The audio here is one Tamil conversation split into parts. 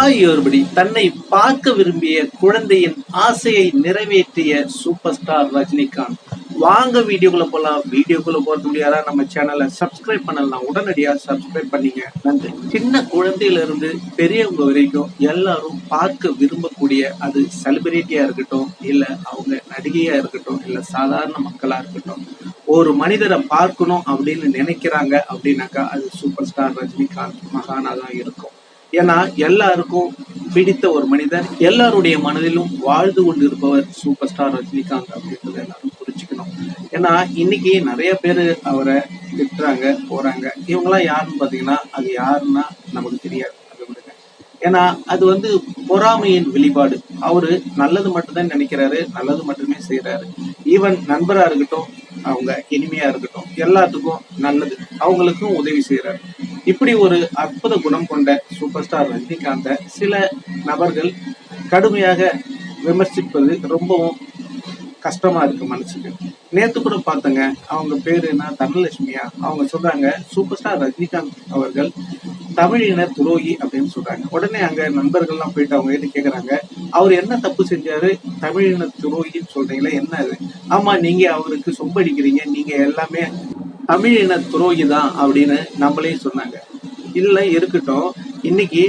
தாயோர்படி தன்னை பார்க்க விரும்பிய குழந்தையின் ஆசையை நிறைவேற்றிய சூப்பர் ஸ்டார் ரஜினிகாந்த். வாங்க வீடியோக்குள்ள போலாம். வீடியோக்குள்ள போறது முடியாதா? நம்ம சேனலை சப்ஸ்கிரைப் பண்ணலாம், உடனடியா சப்ஸ்கிரைப் பண்ணீங்க. நன்றி. சின்ன குழந்தையில இருந்து பெரியவங்க வரைக்கும் எல்லாரும் பார்க்க விரும்பக்கூடிய, அது செலிபிரிட்டியா இருக்கட்டும், இல்ல அவங்க நடிகையா இருக்கட்டும், இல்ல சாதாரண மக்களா இருக்கட்டும், ஒரு மனிதரை பார்க்கணும் அப்படின்னு நினைக்கிறாங்க அப்படின்னாக்கா அது சூப்பர் ஸ்டார் ரஜினிகாந்த் மகானா தான் இருக்கும். ஏன்னா எல்லாருக்கும் பிடித்த ஒரு மனிதர், எல்லாருடைய மனதிலும் வாழ்ந்து கொண்டு இருப்பவர் சூப்பர் ஸ்டார் ரஜினிகாந்த் அப்படின்றத எல்லாரும் புரிஞ்சுக்கணும். ஏன்னா இன்னைக்கு நிறைய பேர் அவரை திட்டுறாங்க, போறாங்க. இவங்கெல்லாம் யாருன்னு பாத்தீங்கன்னா அது யாருன்னா நமக்கு தெரியாது, அது விடுங்க. ஏன்னா அது பொறாமையின் வெளிப்பாடு. அவரு நல்லது மட்டும்தான் நினைக்கிறாரு, நல்லது மட்டுமே செய்யறாரு. ஈவன் நண்பரா இருக்கட்டும், அவங்க இனிமையா இருக்கட்டும், எல்லாத்துக்கும் நல்லது, அவங்களுக்கும் உதவி செய்யறாரு. இப்படி ஒரு அற்புத குணம் கொண்ட சூப்பர் ஸ்டார் ரஜினிகாந்த சில நபர்கள் கடுமையாக விமர்சிப்பது ரொம்பவும் கஷ்டமா இருக்கு மனசுக்கு. நேத்து கூட பார்த்தங்க, அவங்க பேரு என்ன, தனலட்சுமியா, அவங்க சொல்றாங்க சூப்பர் ஸ்டார் ரஜினிகாந்த் அவர்கள் தமிழின துரோகி அப்படின்னு சொல்றாங்க. உடனே அங்க நண்பர்கள்லாம் போயிட்டு அவங்க கிட்ட கேக்குறாங்க, அவர் என்ன தப்பு செஞ்சாரு, தமிழின துரோகின்னு சொல்றீங்களே, என்ன அது? ஆமா, நீங்க அவருக்கு சொம்படிக்கிறீங்க, நீங்க எல்லாமே தமிழின துரோகி தான் அப்படின்னு நம்மளே சொன்னாங்க. இல்ல இருக்கட்டும், இன்னைக்கு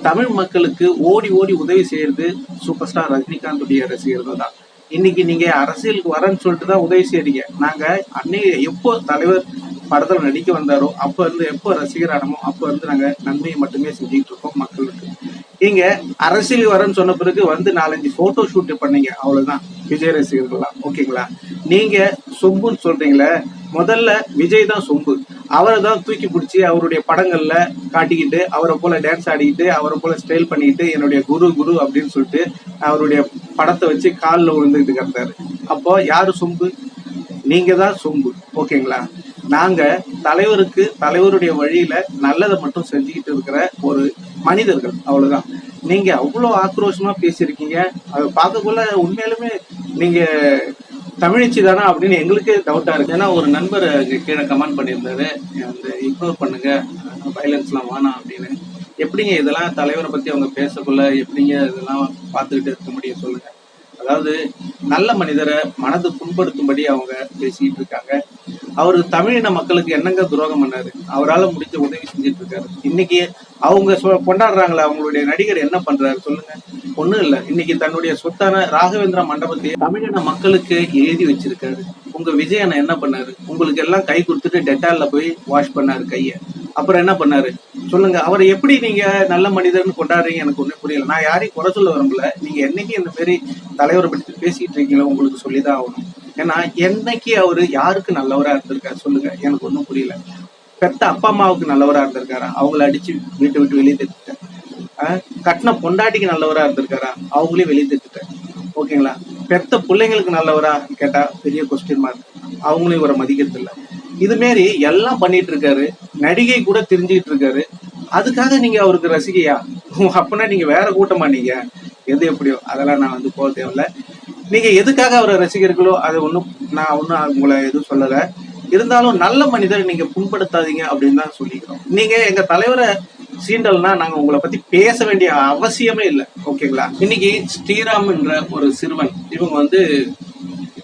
தமிழ் மக்களுக்கு ஓடி ஓடி உதவி செய்யறது சூப்பர் ஸ்டார் ரஜினிகாந்துடைய ரசிகர்கள் தான். இன்னைக்கு நீங்க அரசியலுக்கு வரேன்னு சொல்லிட்டு தான் உதவி செய்யறீங்க. நாங்க அன்னைக்கு எப்போ தலைவர் படத்துல நடிக்க வந்தாரோ அப்ப இருந்து, எப்போ ரசிகரானமோ அப்ப இருந்து நாங்க நன்மையை மட்டுமே செஞ்சுட்டு இருக்கோம் மக்களுக்கு. நீங்க அரசியல் வரேன்னு சொன்ன பிறகு 4-5 போட்டோ ஷூட் பண்ணீங்க, அவ்வளவுதான் விஜய் ரசிகர்கள்லாம். ஓகேங்களா? நீங்க சொம்புன்னு சொல்றீங்களே, முதல்ல விஜய் தான் சொம்பு. அவரை தான் தூக்கி பிடிச்சி அவருடைய படங்கள்ல காட்டிக்கிட்டு, அவரை போல டான்ஸ் ஆடிக்கிட்டு, அவரை போல ஸ்டைல் பண்ணிக்கிட்டு, என்னுடைய குரு குரு அப்படின்னு சொல்லிட்டு அவருடைய படத்தை வச்சு காலில் விழுந்துகிட்டு கிடந்தாரு. அப்போ யாரு சொம்பு? நீங்க தான் சொம்பு. ஓகேங்களா? நாங்க தலைவருக்கு, தலைவருடைய வழியில நல்லதை மட்டும் செஞ்சுக்கிட்டு இருக்கிற ஒரு மனிதர்கள், அவ்வளவுதான். நீங்க அவ்வளவு ஆக்ரோஷமா பேசியிருக்கீங்க. அதை பார்க்கக்குள்ள உண்மையிலுமே நீங்க தமிழிச்சி தானா அப்படின்னு எங்களுக்கே டவுட்டா இருக்கு. ஏன்னா ஒரு நண்பர் கீழே கமெண்ட் பண்ணியிருந்தாரு, அந்த இக்னோர் பண்ணுங்க, வயலன்ஸ் எல்லாம் வேணாம் அப்படின்னு. எப்படிங்க இதெல்லாம் தலைவரை பத்தி அவங்க பேசக்குள்ள எப்படிங்க இதெல்லாம் பார்த்துக்கிட்டு இருக்க முடியும் சொல்லுங்க? அதாவது நல்ல மனிதரை மனது புண்படுத்தும்படி அவங்க பேசிட்டு இருக்காங்க. அவரு தமிழின மக்களுக்கு என்னங்க துரோகம் பண்ணாரு? அவரால் முடிஞ்ச உதவி செஞ்சுட்டு இருக்காரு. இன்னைக்கு அவங்க கொண்டாடுறாங்களா, அவங்களுடைய நடிகர் என்ன பண்றாரு சொல்லுங்க? ஒண்ணும் இல்ல. இன்னைக்கு தன்னுடைய சொத்தான ராகவேந்திரா மண்டபத்தை தமிழின மக்களுக்கு எழுதி வச்சிருக்காரு. உங்க விஜய் அண்ணன் என்ன பண்ணாரு? உங்களுக்கு எல்லாம் கை கொடுத்துட்டு டெட்டால்ல போய் வாஷ் பண்ணாரு கைய. அப்புறம் என்ன பண்ணாரு சொல்லுங்க? அவரை எப்படி நீங்க நல்ல மனிதர்னு கொண்டாடுறீங்க? எனக்கு ஒண்ணும் புரியல. நான் யாரையும் குறை சொல்ல விரும்பல. நீங்க என்னைக்கு இந்த மாதிரி தலைவரை பற்றி பேசிட்டு இருக்கீங்களோ உங்களுக்கு சொல்லிதான் ஆகணும். ஏன்னா என்னைக்கு அவரு யாருக்கு நல்லவரா இருந்திருக்காரு சொல்லுங்க? எனக்கு ஒன்றும் புரியல. பெத்த அப்பா அம்மாவுக்கு நல்லவரா இருந்திருக்காரா? அவங்கள அடிச்சு வீட்டை விட்டு வெளியே திட்டுட்டேன். கட்டின பொண்டாட்டிக்கு நல்லவரா இருந்திருக்காரா? அவங்களே வெளியே திட்டுட்டேன். ஓகேங்களா? பெத்த பிள்ளைங்களுக்கு நல்லவரா கேட்டா பெரிய கொஸ்டின் மார்க். அவங்களையும் இவரை மதிக்கிறது இல்லை. இது மாரி எல்லாம் பண்ணிட்டு இருக்காரு. நடிகை கூட தெரிஞ்சுக்கிட்டு இருக்காரு. அதுக்காக நீங்க அவருக்கு ரசிகையா? அப்படின்னா நீங்க வேற கூட்டமா? நீங்க எது எப்படியோ அதெல்லாம் நான் போக தேவையில்ல. நீங்க எதுக்காக அவரை ரசிகர்களோ அதை நான் உங்களை எதுவும் சொல்லல. இருந்தாலும் நல்ல மனிதரை நீங்க புண்படுத்தாதீங்க அப்படின்னு தான் சொல்லிக்கிறோம். நீங்க எங்க தலைவரை சீண்டல்னா நாங்க உங்களை பத்தி பேச வேண்டிய அவசியமே இல்லை. ஓகேங்களா? இன்னைக்கு ஸ்ரீராம் என்ற ஒரு சிறுவன், இவங்க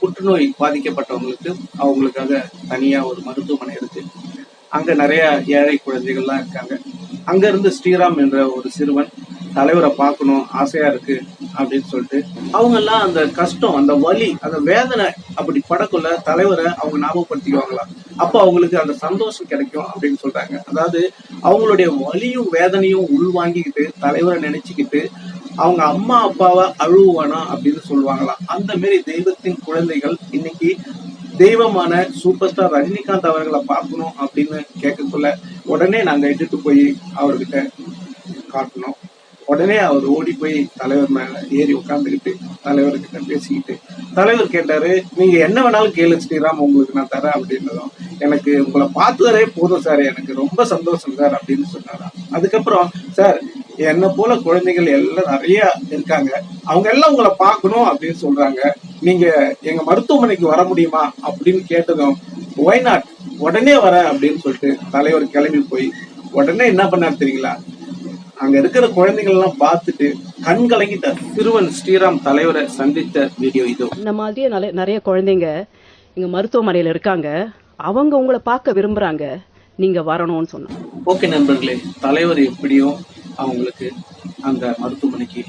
புற்றுநோய் பாதிக்கப்பட்டவங்களுக்கு அவங்களுக்காக தனியா ஒரு மருத்துவமனை இருக்கு. அங்க நிறைய ஏழை குழந்தைகள்லாம் இருக்காங்க. அங்க இருந்து ஸ்ரீராம் என்ற ஒரு சிறுவன் தலைவரை பார்க்கணும் ஆசையா இருக்கு அப்படின்னு சொல்லிட்டு அவங்க எல்லாம் அந்த கஷ்டம், அந்த வலி, அந்த வேதனை அப்படி படக்குள்ள தலைவரை அவங்க ஞாபகப்படுத்திக்குவாங்களாம். அப்போ அவங்களுக்கு அந்த சந்தோஷம் கிடைக்கும் அப்படின்னு சொல்றாங்க. அதாவது அவங்களுடைய வலியும் வேதனையும் உள்வாங்கிக்கிட்டு தலைவரை நினைச்சுக்கிட்டு அவங்க அம்மா அப்பாவை அழுவானா அப்படின்னு சொல்லுவாங்களாம். அந்த மாரி தெய்வத்தின் குழந்தைகள் இன்னைக்கு தெய்வமான சூப்பர் ஸ்டார் ரஜினிகாந்த் அவர்களை பார்க்கணும் அப்படின்னு கேட்கக்குள்ள உடனே நாங்க இட்டுட்டு போய் அவர்கிட்ட காட்டணும். உடனே அவர் ஓடி போய் தலைவர் மேல ஏறி உட்காந்துக்கிட்டு தலைவர்கிட்ட பேசிக்கிட்டு, தலைவர் கேட்டாரு, நீங்க என்ன வேணாலும் கேளு ஸ்ரீராம், உங்களுக்கு நான் தரேன் அப்படின்னதும், எனக்கு உங்களை பார்த்ததே போதும் சார், எனக்கு ரொம்ப சந்தோஷம் சார் அப்படின்னு சொன்னாராம். அதுக்கப்புறம், சார் என்ன போல குழந்தைகள் எல்லாம் நிறைய இருக்காங்க, அவங்க எல்லாம் உங்களை பார்க்கணும் அப்படின்னு சொல்றாங்க, நீங்க எங்க மருத்துவமனைக்கு வர முடியுமா அப்படின்னு கேட்டதும், ஒய் நாட், உடனே வர அப்படின்னு சொல்லிட்டு தலைவர் கிளம்பி போய் உடனே என்ன பண்ணாரு தெரியுங்களா? அங்க இருக்கிற குழந்தைகள் எல்லாம் பார்த்துட்டு கண் கலங்கிட்டார். சிறுவன் ஸ்ரீராம் தலைவரை சந்தித்த வீடியோ இது. இந்த மாதிரியே நிறைய குழந்தைங்க இங்க மருத்துவமனையில இருக்காங்க. அவங்க உங்களை பார்க்க விரும்புறாங்க, நீங்க வரணும்னு சொன்னாங்க. ஓகே நண்பர்களே, தலைவர் எப்படியோ அவங்களுக்கு அந்த மருத்துவமனைக்கு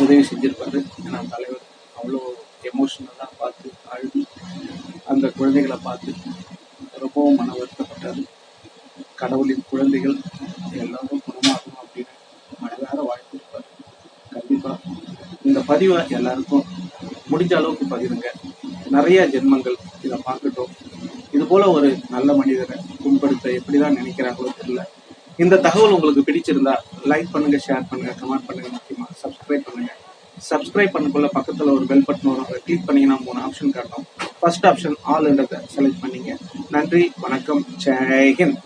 உதவி செஞ்சிருப்பாரு. ஏன்னா தலைவர் அவ்வளோ எமோஷனலாக பார்த்து அழுது அந்த குழந்தைகளை பார்த்து ரொம்பவும் மன வருத்தப்பட்டார். கடவுளின் குழந்தைகள் எல்லாரும் குணமாகணும் அப்படின்னு மனதார வாழ்த்திருப்பார். கண்டிப்பா இந்த பதிவை எல்லாருக்கும் முடிஞ்ச அளவுக்கு பகிருங்க. நிறைய ஜென்மங்கள் இதை பார்க்கட்டும். இது போல ஒரு நல்ல மனிதரை புண்படுத்த எப்படிதான் நினைக்கிறாங்களோ தெரியல. இந்த தகவல் உங்களுக்கு பிடிச்சிருந்தா லைக் பண்ணுங்க, ஷேர் பண்ணுங்க, கமெண்ட் பண்ணுங்க, முக்கியமா சப்ஸ்கிரைப் பண்ணுங்க. சப்ஸ்கிரைப் பண்ணக்குள்ள பக்கத்துல ஒரு பெல் பட்டன் வரும், அதை கிளிக் பண்ணீங்கன்னா 3 ஆப்ஷன் காட்டும். ஃபர்ஸ்ட் ஆப்ஷன் ஆல்ன்றதை செலக்ட் பண்ணீங்க. நன்றி, வணக்கம், ஜெய் ஹிந்த்.